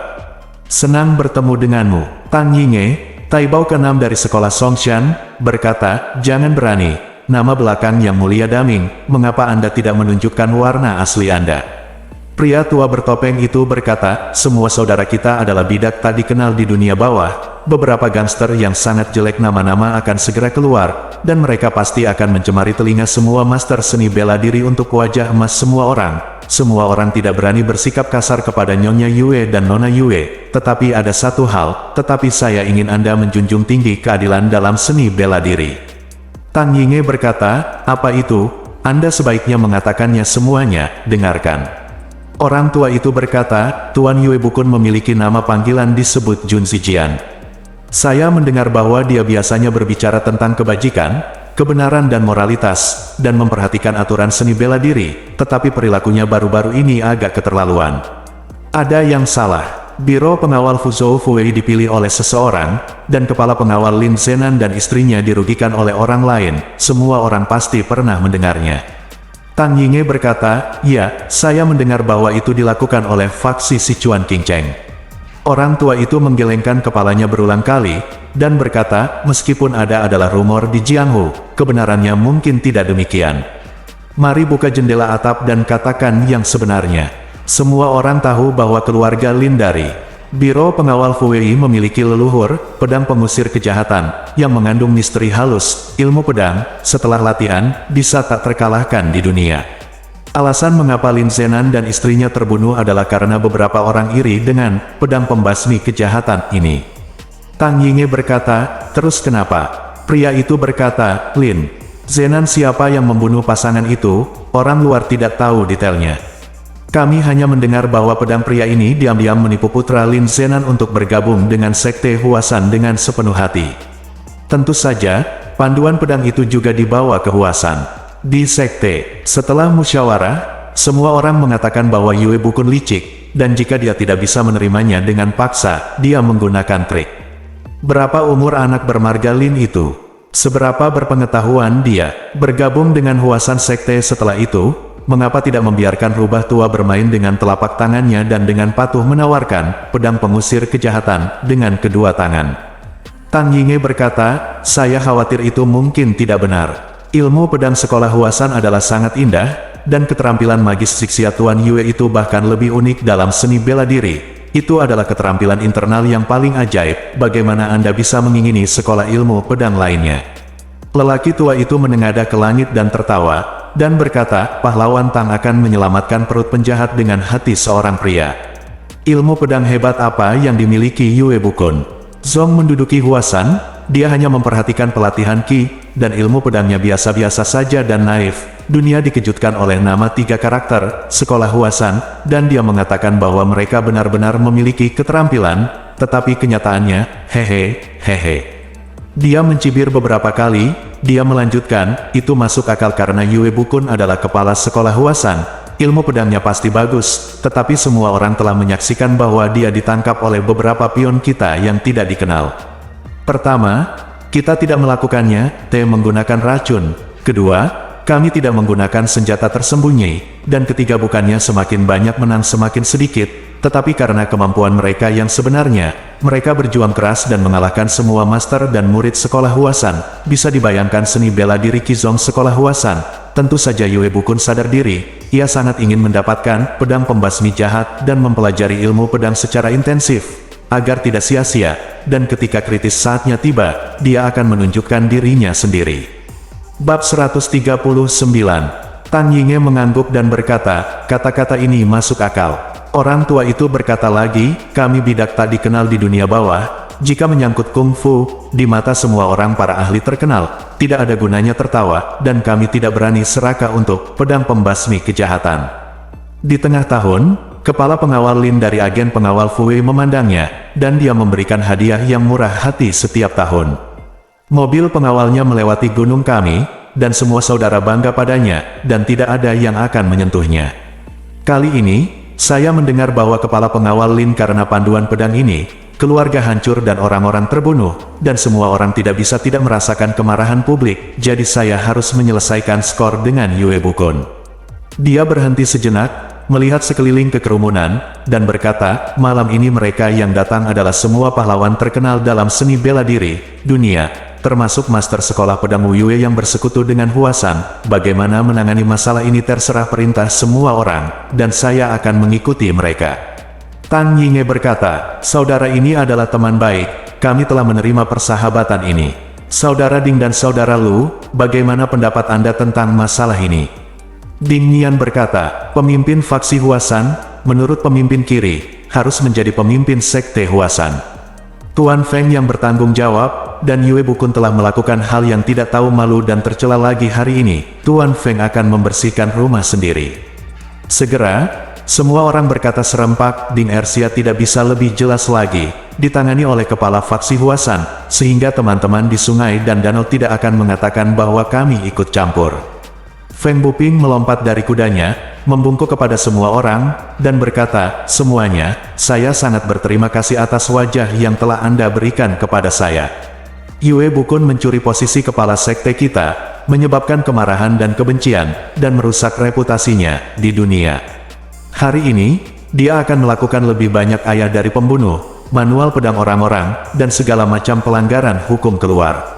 Senang bertemu denganmu." Tang Yinge, Taibao ke-6 dari sekolah Songshan, berkata, "Jangan berani. Nama belakang yang mulia Daming, mengapa Anda tidak menunjukkan warna asli Anda?" Pria tua bertopeng itu berkata, semua saudara kita adalah bidak tak dikenal di dunia bawah. Beberapa gangster yang sangat jelek nama-nama akan segera keluar, dan mereka pasti akan mencemari telinga semua master seni bela diri untuk wajah emas semua orang. Semua orang tidak berani bersikap kasar kepada Nyonya Yue dan Nona Yue, tetapi ada satu hal, tetapi saya ingin Anda menjunjung tinggi keadilan dalam seni bela diri. Tang Yinge berkata, apa itu? Anda sebaiknya mengatakannya semuanya, dengarkan. Orang tua itu berkata, Tuan Yue Bukun memiliki nama panggilan disebut Jun Zijian. Saya mendengar bahwa dia biasanya berbicara tentang kebajikan, kebenaran dan moralitas, dan memperhatikan aturan seni bela diri, tetapi perilakunya baru-baru ini agak keterlaluan. Ada yang salah. Biro pengawal Fuzhou Fuwei dipilih oleh seseorang, dan kepala pengawal Lin Zenan dan istrinya dirugikan oleh orang lain. Semua orang pasti pernah mendengarnya. Tang Yinge berkata, ya, saya mendengar bahwa itu dilakukan oleh faksi Sichuan Qingcheng. Orang tua itu menggelengkan kepalanya berulang kali, dan berkata, meskipun ada adalah rumor di Jianghu, kebenarannya mungkin tidak demikian. Mari buka jendela atap dan katakan yang sebenarnya. Semua orang tahu bahwa keluarga Lin dari Biro Pengawal Fuwei memiliki leluhur, pedang pengusir kejahatan, yang mengandung misteri halus, ilmu pedang, setelah latihan, bisa tak terkalahkan di dunia. Alasan mengapa Lin Zenan dan istrinya terbunuh adalah karena beberapa orang iri dengan pedang pembasmi kejahatan ini. Tang Yinge berkata, terus kenapa? Pria itu berkata, Lin Zenan siapa yang membunuh pasangan itu, orang luar tidak tahu detailnya. Kami hanya mendengar bahwa pedang pria ini diam-diam menipu putra Lin Zenan untuk bergabung dengan sekte Huasan dengan sepenuh hati. Tentu saja, panduan pedang itu juga dibawa ke Huasan. Di sekte, setelah musyawarah, semua orang mengatakan bahwa Yue Bukun licik, dan jika dia tidak bisa menerimanya dengan paksa, dia menggunakan trik. Berapa umur anak bermarga Lin itu? Seberapa berpengetahuan dia? Bergabung dengan Huasan sekte setelah itu? Mengapa tidak membiarkan rubah tua bermain dengan telapak tangannya dan dengan patuh menawarkan pedang pengusir kejahatan dengan kedua tangan? Tang Yinge berkata, saya khawatir itu mungkin tidak benar. Ilmu pedang sekolah Huasan adalah sangat indah, dan keterampilan magis Sixia Tuan Yue itu bahkan lebih unik dalam seni bela diri. Itu adalah keterampilan internal yang paling ajaib. Bagaimana Anda bisa mengingini sekolah ilmu pedang lainnya? Lelaki tua itu menengadah ke langit dan tertawa, dan berkata, pahlawan Tang akan menyelamatkan perut penjahat dengan hati seorang pria. Ilmu pedang hebat apa yang dimiliki Yue Bukun? Zong menduduki Huasan, dia hanya memperhatikan pelatihan Qi, dan ilmu pedangnya biasa-biasa saja dan naif. Dunia dikejutkan oleh nama 3 karakter, sekolah Huasan, dan dia mengatakan bahwa mereka benar-benar memiliki keterampilan, tetapi kenyataannya, hehe. Dia mencibir beberapa kali, dia melanjutkan, itu masuk akal karena Yue Bukun adalah kepala sekolah Huasan. Ilmu pedangnya pasti bagus, tetapi semua orang telah menyaksikan bahwa dia ditangkap oleh beberapa pion kita yang tidak dikenal. Pertama, kita tidak melakukannya, menggunakan racun. Kedua, kami tidak menggunakan senjata tersembunyi. Dan ketiga bukannya semakin banyak menang semakin sedikit, tetapi karena kemampuan mereka yang sebenarnya, mereka berjuang keras dan mengalahkan semua master dan murid sekolah Huasan. Bisa dibayangkan seni bela diri Qizong sekolah Huasan. Tentu saja Yue Bukun sadar diri, ia sangat ingin mendapatkan pedang pembasmi jahat dan mempelajari ilmu pedang secara intensif, agar tidak sia-sia, dan ketika kritis saatnya tiba, dia akan menunjukkan dirinya sendiri. Bab 139. Tang Yinge mengangguk dan berkata, kata-kata ini masuk akal. Orang tua itu berkata lagi, kami bidak tak dikenal di dunia bawah. Jika menyangkut kungfu, di mata semua orang para ahli terkenal, tidak ada gunanya tertawa, dan kami tidak berani serakah untuk pedang pembasmi kejahatan. Di tengah tahun, kepala pengawal Lin dari agen pengawal Fuwei memandangnya, dan dia memberikan hadiah yang murah hati setiap tahun. Mobil pengawalnya melewati gunung kami, dan semua saudara bangga padanya, dan tidak ada yang akan menyentuhnya. Kali ini, saya mendengar bahwa kepala pengawal Lin karena panduan pedang ini, keluarga hancur dan orang-orang terbunuh, dan semua orang tidak bisa tidak merasakan kemarahan publik, jadi saya harus menyelesaikan skor dengan Yue Bukun. Dia berhenti sejenak, melihat sekeliling ke kerumunan, dan berkata, malam ini mereka yang datang adalah semua pahlawan terkenal dalam seni bela diri dunia, termasuk master sekolah pedang Wu Yue yang bersekutu dengan Huasan. Bagaimana menangani masalah ini terserah perintah semua orang, dan saya akan mengikuti mereka. Tang Yinge berkata, saudara ini adalah teman baik, kami telah menerima persahabatan ini. Saudara Ding dan saudara Lu, bagaimana pendapat Anda tentang masalah ini? Ding Nian berkata, pemimpin faksi Huasan, menurut pemimpin kiri, harus menjadi pemimpin sekte Huasan. Tuan Feng yang bertanggung jawab, dan Yue Bukun telah melakukan hal yang tidak tahu malu dan tercela lagi hari ini. Tuan Feng akan membersihkan rumah sendiri. Segera, semua orang berkata serempak. Ding Ersia tidak bisa lebih jelas lagi, ditangani oleh kepala faksi Huasan, sehingga teman-teman di sungai dan danau tidak akan mengatakan bahwa kami ikut campur. Feng Buping melompat dari kudanya, membungkuk kepada semua orang, dan berkata, semuanya, saya sangat berterima kasih atas wajah yang telah Anda berikan kepada saya. Yue Bukun mencuri posisi kepala sekte kita, menyebabkan kemarahan dan kebencian, dan merusak reputasinya di dunia. Hari ini, dia akan melakukan lebih banyak ayah dari pembunuh, manual pedang orang-orang, dan segala macam pelanggaran hukum keluar.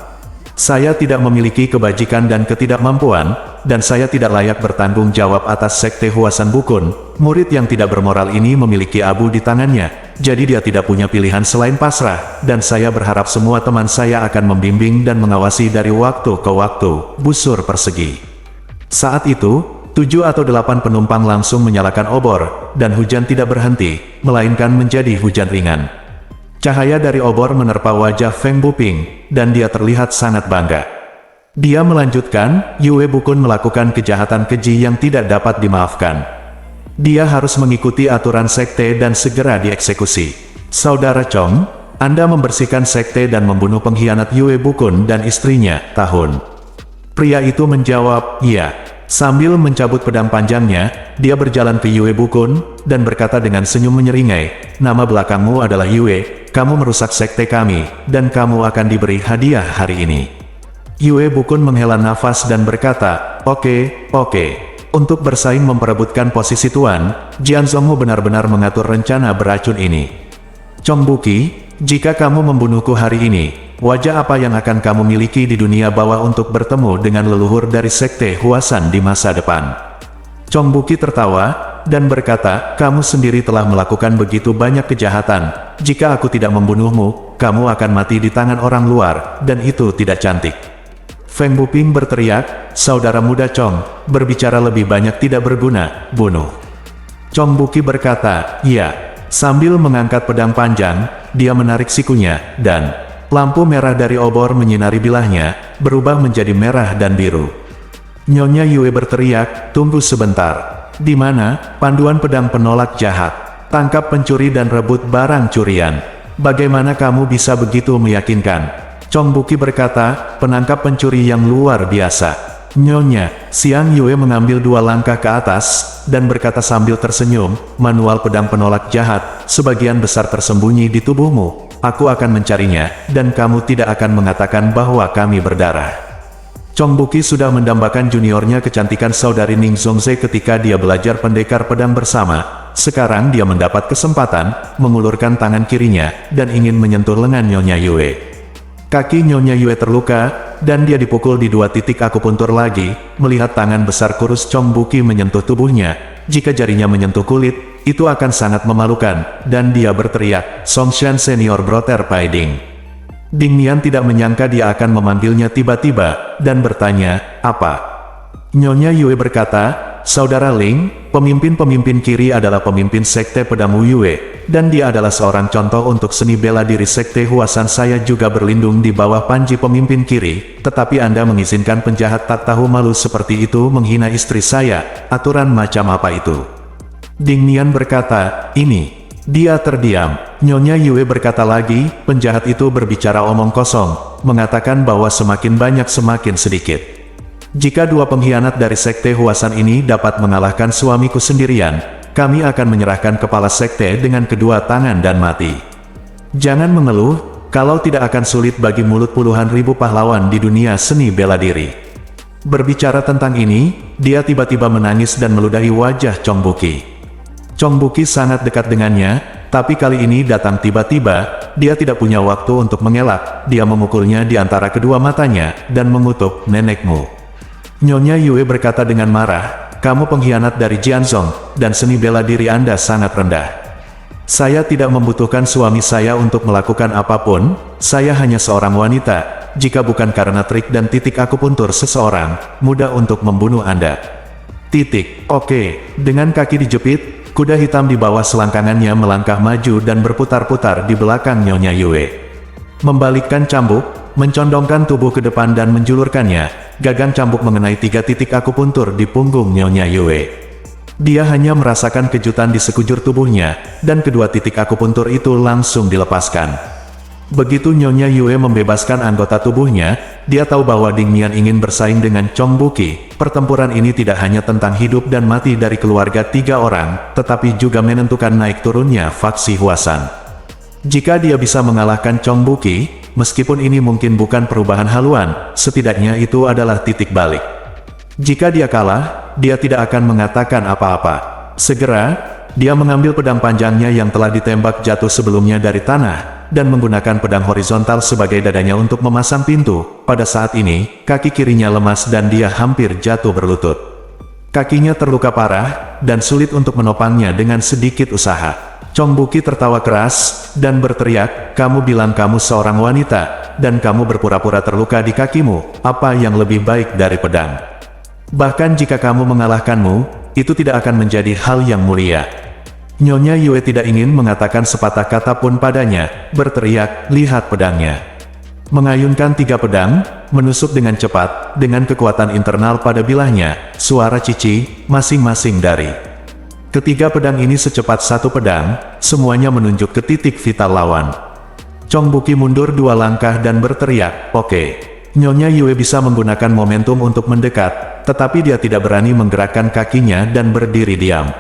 Saya tidak memiliki kebajikan dan ketidakmampuan, dan saya tidak layak bertanggung jawab atas sekte Huasan Bukun. Murid yang tidak bermoral ini memiliki abu di tangannya, jadi dia tidak punya pilihan selain pasrah, dan saya berharap semua teman saya akan membimbing dan mengawasi dari waktu ke waktu. Busur persegi. Saat itu, 7 atau 8 penumpang langsung menyalakan obor, dan hujan tidak berhenti, melainkan menjadi hujan ringan. Cahaya dari obor menerpa wajah Feng Buping, dan dia terlihat sangat bangga. Dia melanjutkan, Yue Bukun melakukan kejahatan keji yang tidak dapat dimaafkan. Dia harus mengikuti aturan sekte dan segera dieksekusi. Saudara Chong, Anda membersihkan sekte dan membunuh pengkhianat Yue Bukun dan istrinya, Tahun. Pria itu menjawab, iya. Sambil mencabut pedang panjangnya, dia berjalan ke Yue Bukun, dan berkata dengan senyum menyeringai, nama belakangmu adalah Yue, kamu merusak sekte kami, dan kamu akan diberi hadiah hari ini. Yue Bukun menghela nafas dan berkata, oke. Untuk bersaing memperebutkan posisi tuan, Jian Zhongmu benar-benar mengatur rencana beracun ini. Chong Buki, jika kamu membunuhku hari ini, wajah apa yang akan kamu miliki di dunia bawah untuk bertemu dengan leluhur dari sekte Huasan di masa depan? Chong Buki tertawa, dan berkata, kamu sendiri telah melakukan begitu banyak kejahatan. Jika aku tidak membunuhmu, kamu akan mati di tangan orang luar, dan itu tidak cantik. Feng Buping berteriak, saudara muda Chong, berbicara lebih banyak tidak berguna, bunuh. Chong Buki berkata, iya. Sambil mengangkat pedang panjang, dia menarik sikunya, dan lampu merah dari obor menyinari bilahnya, berubah menjadi merah dan biru. Nyonya Yue berteriak, tunggu sebentar. Di mana, panduan pedang penolak jahat? Tangkap pencuri dan rebut barang curian. Bagaimana kamu bisa begitu meyakinkan? Chong Buki berkata, penangkap pencuri yang luar biasa. Nyonya, Xiang Yue mengambil 2 langkah ke atas, dan berkata sambil tersenyum, manual pedang penolak jahat, sebagian besar tersembunyi di tubuhmu. Aku akan mencarinya, dan kamu tidak akan mengatakan bahwa kami berdarah. Chong Buki sudah mendambakan juniornya kecantikan saudari Ning Zhongze ketika dia belajar pendekar pedang bersama. Sekarang dia mendapat kesempatan, mengulurkan tangan kirinya, dan ingin menyentuh lengan Nyonya Yue. Kaki Nyonya Yue terluka, dan dia dipukul di 2 titik akupuntur lagi. Melihat tangan besar kurus Chong Buki menyentuh tubuhnya, jika jarinya menyentuh kulit, itu akan sangat memalukan, dan dia berteriak, Songshan Senior Brother Pai Ding. Ding Nian tidak menyangka dia akan memanggilnya tiba-tiba, dan bertanya, apa? Nyonya Yue berkata, Saudara Ling, pemimpin-pemimpin kiri adalah pemimpin sekte pedang Wu Yue, dan dia adalah seorang contoh untuk seni bela diri sekte Huasan. Saya juga berlindung di bawah panji pemimpin kiri, tetapi Anda mengizinkan penjahat tak tahu malu seperti itu menghina istri saya. Aturan macam apa itu? Ding Nian berkata, ini. Dia terdiam. Nyonya Yue berkata lagi, penjahat itu berbicara omong kosong, mengatakan bahwa semakin banyak semakin sedikit. Jika 2 pengkhianat dari sekte Huasan ini dapat mengalahkan suamiku sendirian, kami akan menyerahkan kepala sekte dengan kedua tangan dan mati. Jangan mengeluh, kalau tidak akan sulit bagi mulut puluhan ribu pahlawan di dunia seni bela diri. Berbicara tentang ini, dia tiba-tiba menangis dan meludahi wajah Chong Buki. Chong Buki sangat dekat dengannya, tapi kali ini datang tiba-tiba, dia tidak punya waktu untuk mengelak, dia memukulnya di antara kedua matanya, dan mengutuk, nenekmu. Nyonya Yue berkata dengan marah, kamu pengkhianat dari Jianzong, dan seni bela diri Anda sangat rendah. Saya tidak membutuhkan suami saya untuk melakukan apapun, saya hanya seorang wanita, jika bukan karena trik dan titik akupuntur seseorang, mudah untuk membunuh Anda. Titik. Oke, dengan kaki dijepit, kuda hitam di bawah selangkangannya melangkah maju dan berputar-putar di belakang Nyonya Yue. Membalikkan cambuk, mencondongkan tubuh ke depan dan menjulurkannya, gagang cambuk mengenai 3 titik akupuntur di punggung Nyonya Yue. Dia hanya merasakan kejutan di sekujur tubuhnya, dan kedua titik akupuntur itu langsung dilepaskan. Begitu Nyonya Yue membebaskan anggota tubuhnya, dia tahu bahwa Ding Nian ingin bersaing dengan Chong Buqi. Pertempuran ini tidak hanya tentang hidup dan mati dari keluarga 3 orang, tetapi juga menentukan naik turunnya faksi Huasan. Jika dia bisa mengalahkan Chong Buqi, meskipun ini mungkin bukan perubahan haluan, setidaknya itu adalah titik balik. Jika dia kalah, dia tidak akan mengatakan apa-apa. Segera, dia mengambil pedang panjangnya yang telah ditembak jatuh sebelumnya dari tanah, dan menggunakan pedang horizontal sebagai dadanya untuk memasang pintu. Pada saat ini, kaki kirinya lemas dan dia hampir jatuh berlutut. Kakinya terluka parah, dan sulit untuk menopangnya dengan sedikit usaha. Chong Buqi tertawa keras, dan berteriak, kamu bilang kamu seorang wanita, dan kamu berpura-pura terluka di kakimu, apa yang lebih baik dari pedang? Bahkan jika kamu mengalahkanmu, itu tidak akan menjadi hal yang mulia. Nyonya Yue tidak ingin mengatakan sepatah kata pun padanya, berteriak, lihat pedangnya. Mengayunkan 3 pedang, menusuk dengan cepat, dengan kekuatan internal pada bilahnya, suara cici, masing-masing dari ketiga pedang ini secepat 1 pedang, semuanya menunjuk ke titik vital lawan. Chong Buqi mundur 2 langkah dan berteriak, oke. Nyonya Yue bisa menggunakan momentum untuk mendekat, tetapi dia tidak berani menggerakkan kakinya dan berdiri diam.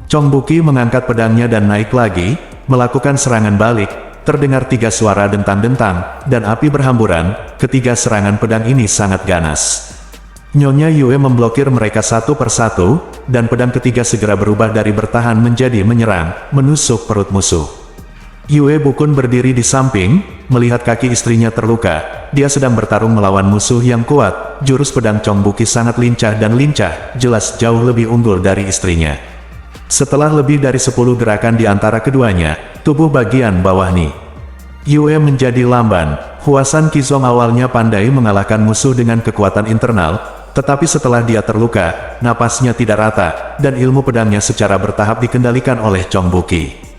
Chong Buqi mengangkat pedangnya dan naik lagi, melakukan serangan balik, terdengar 3 suara dentang-dentang, dan api berhamburan. Ketiga serangan pedang ini sangat ganas. Nyonya Yue memblokir mereka satu persatu, dan pedang ketiga segera berubah dari bertahan menjadi menyerang, menusuk perut musuh. Yue Bukun berdiri di samping, melihat kaki istrinya terluka. Dia sedang bertarung melawan musuh yang kuat. Jurus pedang Chong Buqi sangat lincah dan lincah, jelas jauh lebih unggul dari istrinya. Setelah lebih dari 10 gerakan di antara keduanya, tubuh bagian bawah Ni Yue menjadi lamban. Huasan Qizong awalnya pandai mengalahkan musuh dengan kekuatan internal, tetapi setelah dia terluka, napasnya tidak rata, dan ilmu pedangnya secara bertahap dikendalikan oleh Chong Buqi.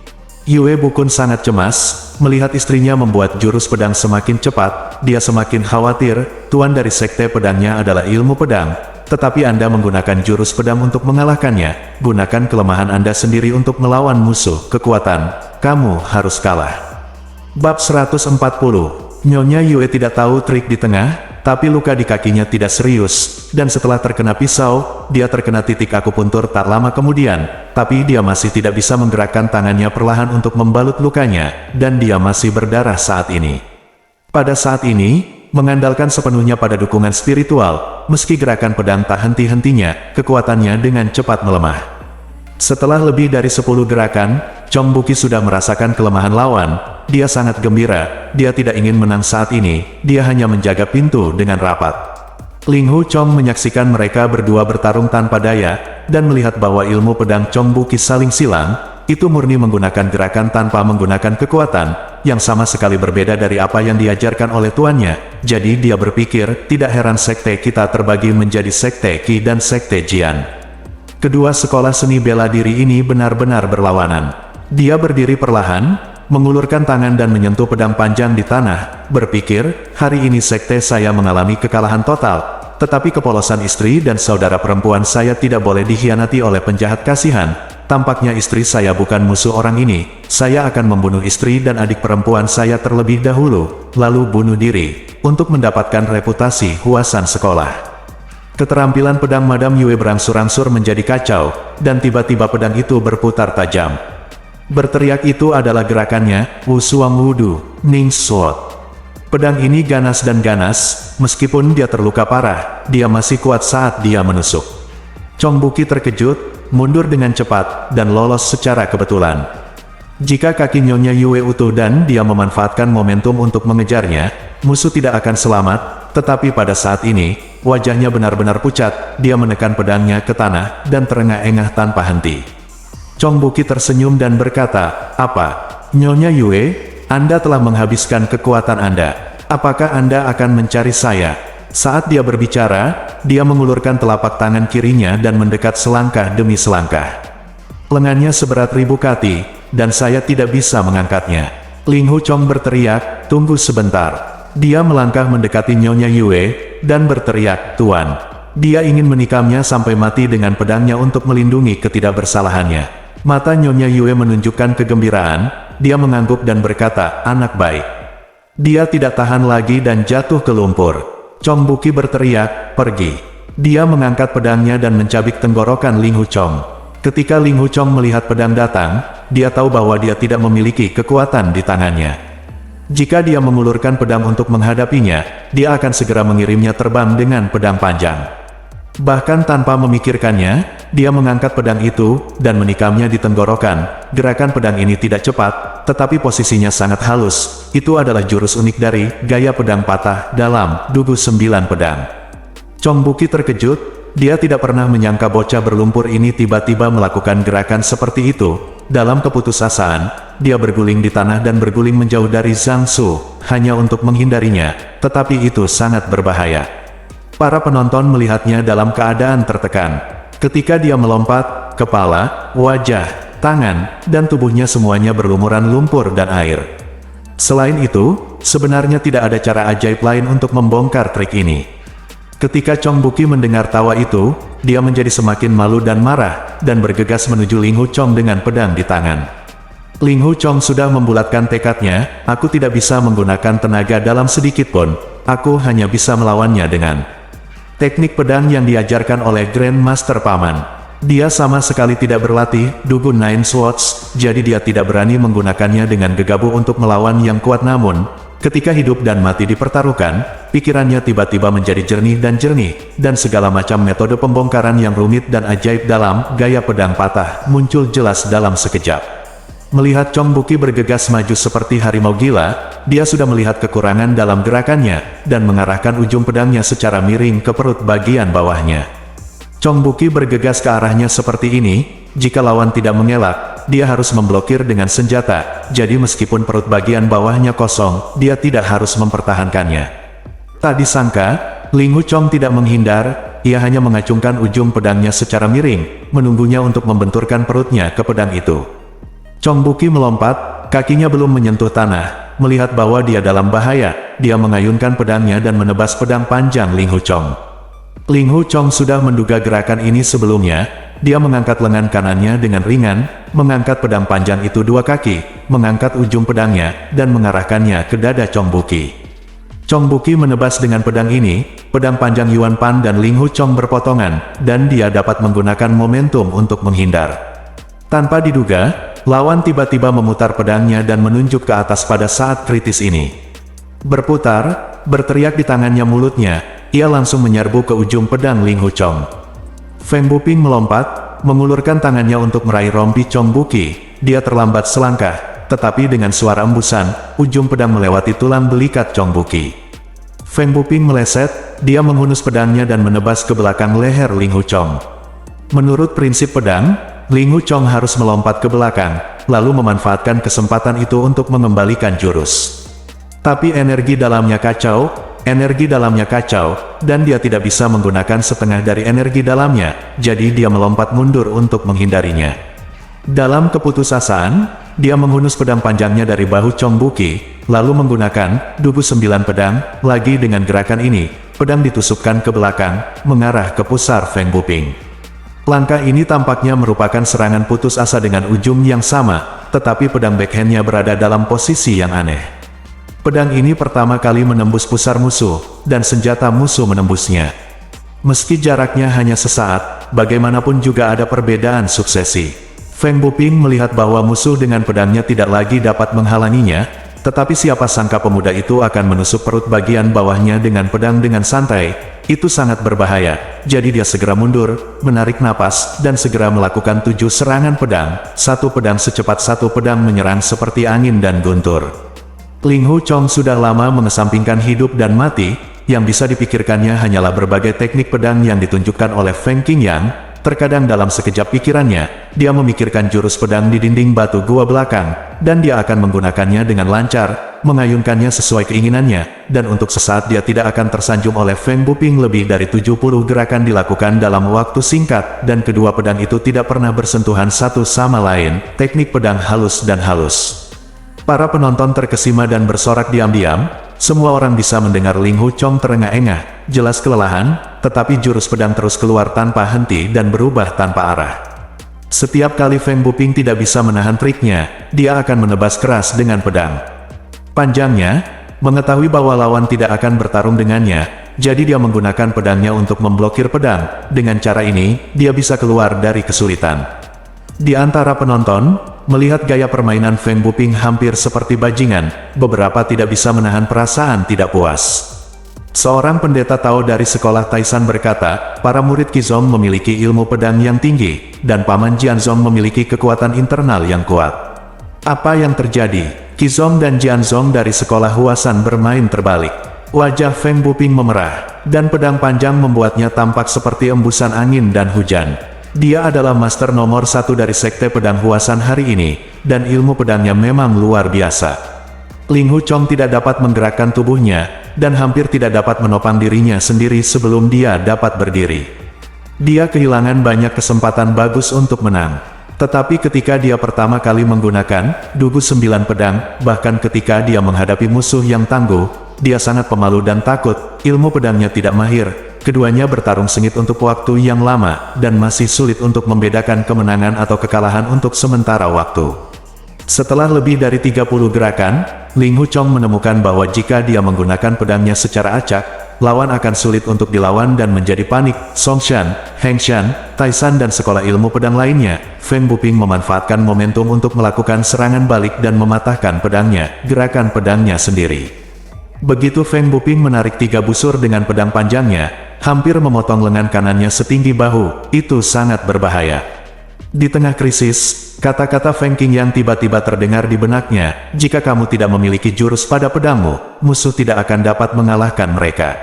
Yue Bukun sangat cemas, melihat istrinya membuat jurus pedang semakin cepat, dia semakin khawatir, tuan dari sekte pedangnya adalah ilmu pedang, tetapi Anda menggunakan jurus pedang untuk mengalahkannya, gunakan kelemahan Anda sendiri untuk melawan musuh, kekuatan, kamu harus kalah. Bab 140. Nyonya Yue tidak tahu trik di tengah, tapi luka di kakinya tidak serius, dan setelah terkena pisau, dia terkena titik akupuntur tak lama kemudian, tapi dia masih tidak bisa menggerakkan tangannya perlahan untuk membalut lukanya, dan dia masih berdarah saat ini. Pada saat ini, mengandalkan sepenuhnya pada dukungan spiritual, meski gerakan pedang tak henti-hentinya, kekuatannya dengan cepat melemah. Setelah lebih dari 10 gerakan, Chong Buqi sudah merasakan kelemahan lawan. Dia sangat gembira, dia tidak ingin menang saat ini, dia hanya menjaga pintu dengan rapat. Ling Hu Chong menyaksikan mereka berdua bertarung tanpa daya, dan melihat bahwa ilmu pedang Chong Buqi saling silang, itu murni menggunakan gerakan tanpa menggunakan kekuatan, yang sama sekali berbeda dari apa yang diajarkan oleh tuannya. Jadi dia berpikir, tidak heran sekte kita terbagi menjadi sekte Qi dan sekte Jian. Kedua sekolah seni bela diri ini benar-benar berlawanan. Dia berdiri perlahan, mengulurkan tangan dan menyentuh pedang panjang di tanah, berpikir, hari ini sekte saya mengalami kekalahan total, tetapi kepolosan istri dan saudara perempuan saya tidak boleh dikhianati oleh penjahat kasihan. Tampaknya istri saya bukan musuh orang ini, saya akan membunuh istri dan adik perempuan saya terlebih dahulu, lalu bunuh diri, untuk mendapatkan reputasi Huasan sekolah. Keterampilan pedang Madam Yue berangsur-angsur menjadi kacau, dan tiba-tiba pedang itu berputar tajam. Berteriak itu adalah gerakannya, Wu Suang Wudu, Ning Sword. Pedang ini ganas dan ganas, meskipun dia terluka parah, dia masih kuat saat dia menusuk. Chong Buqi terkejut, mundur dengan cepat, dan lolos secara kebetulan. Jika kaki Nyonya Yue utuh dan dia memanfaatkan momentum untuk mengejarnya, musuh tidak akan selamat, tetapi pada saat ini, wajahnya benar-benar pucat, dia menekan pedangnya ke tanah, dan terengah-engah tanpa henti. Chong Buqi tersenyum dan berkata, "Apa? Nyonya Yue, Anda telah menghabiskan kekuatan Anda. Apakah Anda akan mencari saya?" Saat dia berbicara, dia mengulurkan telapak tangan kirinya dan mendekat selangkah demi selangkah. Lengannya seberat 1000 kati, dan saya tidak bisa mengangkatnya. Ling Hu Chong berteriak, "Tunggu sebentar." Dia melangkah mendekati Nyonya Yue, dan berteriak, "Tuan." Dia ingin menikamnya sampai mati dengan pedangnya untuk melindungi ketidakbersalahannya. Mata Nyonya Yue menunjukkan kegembiraan, dia mengangguk dan berkata, "Anak baik." Dia tidak tahan lagi dan jatuh ke lumpur. Chong Buqi berteriak, "Pergi." Dia mengangkat pedangnya dan mencabik tenggorokan Ling Hu Chong. Ketika Ling Hu Chong melihat pedang datang, dia tahu bahwa dia tidak memiliki kekuatan di tangannya. Jika dia mengulurkan pedang untuk menghadapinya, dia akan segera mengirimnya terbang dengan pedang panjang. Bahkan tanpa memikirkannya, dia mengangkat pedang itu, dan menikamnya di tenggorokan. Gerakan pedang ini tidak cepat, tetapi posisinya sangat halus. Itu adalah jurus unik dari gaya pedang patah dalam Dugu 9 Pedang. Chong Buqi terkejut. Dia tidak pernah menyangka bocah berlumpur ini tiba-tiba melakukan gerakan seperti itu. Dalam keputusasaan, dia berguling di tanah dan berguling menjauh dari Zhang Su, hanya untuk menghindarinya, tetapi itu sangat berbahaya. Para penonton melihatnya dalam keadaan tertekan. Ketika dia melompat, kepala, wajah, tangan, dan tubuhnya semuanya berlumuran lumpur dan air. Selain itu, sebenarnya tidak ada cara ajaib lain untuk membongkar trik ini. Ketika Chong Buqi mendengar tawa itu, dia menjadi semakin malu dan marah, dan bergegas menuju Ling Hu Chong dengan pedang di tangan. Ling Hu Chong sudah membulatkan tekadnya, "Aku tidak bisa menggunakan tenaga dalam sedikit pun, aku hanya bisa melawannya dengan teknik pedang yang diajarkan oleh Grand Master Paman." Dia sama sekali tidak berlatih Dugu Nine Swords, jadi dia tidak berani menggunakannya dengan gegabah untuk melawan yang kuat. Namun, ketika hidup dan mati dipertaruhkan, pikirannya tiba-tiba menjadi jernih, dan segala macam metode pembongkaran yang rumit dan ajaib dalam gaya pedang patah muncul jelas dalam sekejap. Melihat Chong Buqi bergegas maju seperti harimau gila, dia sudah melihat kekurangan dalam gerakannya, dan mengarahkan ujung pedangnya secara miring ke perut bagian bawahnya. Chong Buqi bergegas ke arahnya seperti ini. Jika lawan tidak mengelak, dia harus memblokir dengan senjata, jadi meskipun perut bagian bawahnya kosong, dia tidak harus mempertahankannya. Tak disangka, Ling Hu Chong tidak menghindar, ia hanya mengacungkan ujung pedangnya secara miring, menunggunya untuk membenturkan perutnya ke pedang itu. Chong Buqi melompat, kakinya belum menyentuh tanah, melihat bahwa dia dalam bahaya, dia mengayunkan pedangnya dan menebas pedang panjang Ling Hu Chong. Ling Hu Chong sudah menduga gerakan ini sebelumnya. Dia mengangkat lengan kanannya dengan ringan, mengangkat pedang panjang itu 2 kaki, mengangkat ujung pedangnya, dan mengarahkannya ke dada Chong Buqi. Chong Buqi menebas dengan pedang ini, pedang panjang Yuan Pan dan Ling Hu Chong berpotongan, dan dia dapat menggunakan momentum untuk menghindar. Tanpa diduga, lawan tiba-tiba memutar pedangnya dan menunjuk ke atas pada saat kritis ini. Berputar, berteriak di tangannya mulutnya, ia langsung menyerbu ke ujung pedang Ling Hu Chong. Feng Buping melompat, mengulurkan tangannya untuk meraih rompi Chong Buqi. Dia terlambat selangkah, tetapi dengan suara embusan, ujung pedang melewati tulang belikat Chong Buqi. Feng Buping meleset, dia menghunus pedangnya dan menebas ke belakang leher Ling Hu Chong. Menurut prinsip pedang, Ling Hu Chong harus melompat ke belakang, lalu memanfaatkan kesempatan itu untuk mengembalikan jurus. Tapi energi dalamnya kacau, dan dia tidak bisa menggunakan setengah dari energi dalamnya, jadi dia melompat mundur untuk menghindarinya. Dalam keputusasaan, dia menghunus pedang panjangnya dari bahu Chong Buqi, lalu menggunakan Dugu 9 Pedang. Lagi dengan gerakan ini, pedang ditusukkan ke belakang, mengarah ke pusar Feng Buping. Langkah ini tampaknya merupakan serangan putus asa dengan ujung yang sama, tetapi pedang backhandnya berada dalam posisi yang aneh. Pedang ini pertama kali menembus pusar musuh, dan senjata musuh menembusnya. Meski jaraknya hanya sesaat, bagaimanapun juga ada perbedaan suksesi. Feng Buping melihat bahwa musuh dengan pedangnya tidak lagi dapat menghalanginya, Tetapi siapa sangka pemuda itu akan menusuk perut bagian bawahnya dengan pedang dengan santai. Itu sangat berbahaya. Jadi dia segera mundur, menarik napas, dan segera melakukan 7 serangan pedang. Satu pedang secepat satu pedang menyerang seperti angin dan guntur. Ling Hu Chong sudah lama mengesampingkan hidup dan mati. Yang bisa dipikirkannya hanyalah berbagai teknik pedang yang ditunjukkan oleh Feng Qingyang. Terkadang dalam sekejap pikirannya, dia memikirkan jurus pedang di dinding batu gua belakang, dan dia akan menggunakannya dengan lancar, mengayunkannya sesuai keinginannya, dan untuk sesaat dia tidak akan tersanjung oleh Feng Buping. Lebih dari 70 gerakan dilakukan dalam waktu singkat, dan kedua pedang itu tidak pernah bersentuhan satu sama lain, teknik pedang halus dan halus. Para penonton terkesima dan bersorak diam-diam. Semua orang bisa mendengar Ling Hu Chong terengah-engah, jelas kelelahan, tetapi jurus pedang terus keluar tanpa henti dan berubah tanpa arah. Setiap kali Feng Buping tidak bisa menahan triknya, dia akan menebas keras dengan pedang panjangnya. Mengetahui bahwa lawan tidak akan bertarung dengannya, jadi dia menggunakan pedangnya untuk memblokir pedang. Dengan cara ini, dia bisa keluar dari kesulitan. Di antara penonton, melihat gaya permainan Feng Buping hampir seperti bajingan, beberapa tidak bisa menahan perasaan tidak puas. Seorang pendeta Tao dari sekolah Taisan berkata, para murid Qizong memiliki ilmu pedang yang tinggi, dan Paman Jianzong memiliki kekuatan internal yang kuat. Apa yang terjadi? Qizong dan Jianzong dari sekolah Huasan bermain terbalik. Wajah Feng Buping memerah, dan pedang panjang membuatnya tampak seperti embusan angin dan hujan. Dia adalah master nomor 1 dari sekte pedang Huasan hari ini, dan ilmu pedangnya memang luar biasa. Ling Hu Chong tidak dapat menggerakkan tubuhnya, dan hampir tidak dapat menopang dirinya sendiri sebelum dia dapat berdiri. Dia kehilangan banyak kesempatan bagus untuk menang. Tetapi ketika dia pertama kali menggunakan Dugu 9 pedang, bahkan ketika dia menghadapi musuh yang tangguh, dia sangat pemalu dan takut. Ilmu pedangnya tidak mahir. Keduanya bertarung sengit untuk waktu yang lama, dan masih sulit untuk membedakan kemenangan atau kekalahan untuk sementara waktu. Setelah lebih dari 30 gerakan, Ling Hu Chong menemukan bahwa jika dia menggunakan pedangnya secara acak, lawan akan sulit untuk dilawan dan menjadi panik. Songshan, Hengshan, Taisan dan sekolah ilmu pedang lainnya, Feng Buping memanfaatkan momentum untuk melakukan serangan balik dan mematahkan pedangnya, gerakan pedangnya sendiri. Begitu Feng Buping menarik 3 busur dengan pedang panjangnya, hampir memotong lengan kanannya setinggi bahu. Itu sangat berbahaya. Di tengah krisis, kata-kata Feng Qingyang tiba-tiba terdengar di benaknya, jika kamu tidak memiliki jurus pada pedangmu, musuh tidak akan dapat mengalahkan mereka.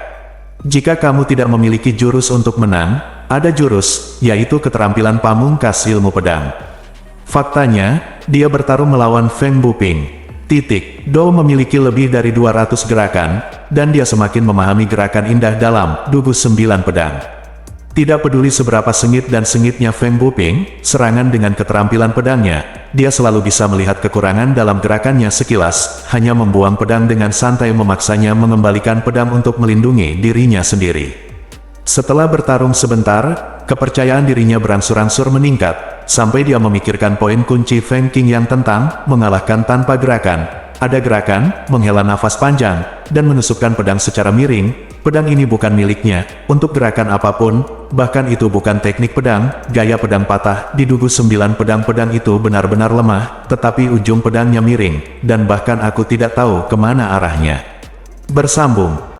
Jika kamu tidak memiliki jurus untuk menang, ada jurus, yaitu keterampilan pamungkas ilmu pedang. Faktanya, dia bertarung melawan Feng Buping. Do memiliki lebih dari 200 gerakan, dan dia semakin memahami gerakan indah dalam Dugu 9 pedang. Tidak peduli seberapa sengit dan sengitnya Feng Buping, serangan dengan keterampilan pedangnya, dia selalu bisa melihat kekurangan dalam gerakannya sekilas, hanya membuang pedang dengan santai memaksanya mengembalikan pedang untuk melindungi dirinya sendiri. Setelah bertarung sebentar, kepercayaan dirinya berangsur-angsur meningkat, sampai dia memikirkan poin kunci Feng Qingyang tentang mengalahkan tanpa gerakan. Ada gerakan, menghela nafas panjang, dan menusukkan pedang secara miring. Pedang ini bukan miliknya, untuk gerakan apapun, bahkan itu bukan teknik pedang, gaya pedang patah. Di Dugu 9 pedang-pedang itu benar-benar lemah, tetapi ujung pedangnya miring, dan bahkan aku tidak tahu kemana arahnya. Bersambung.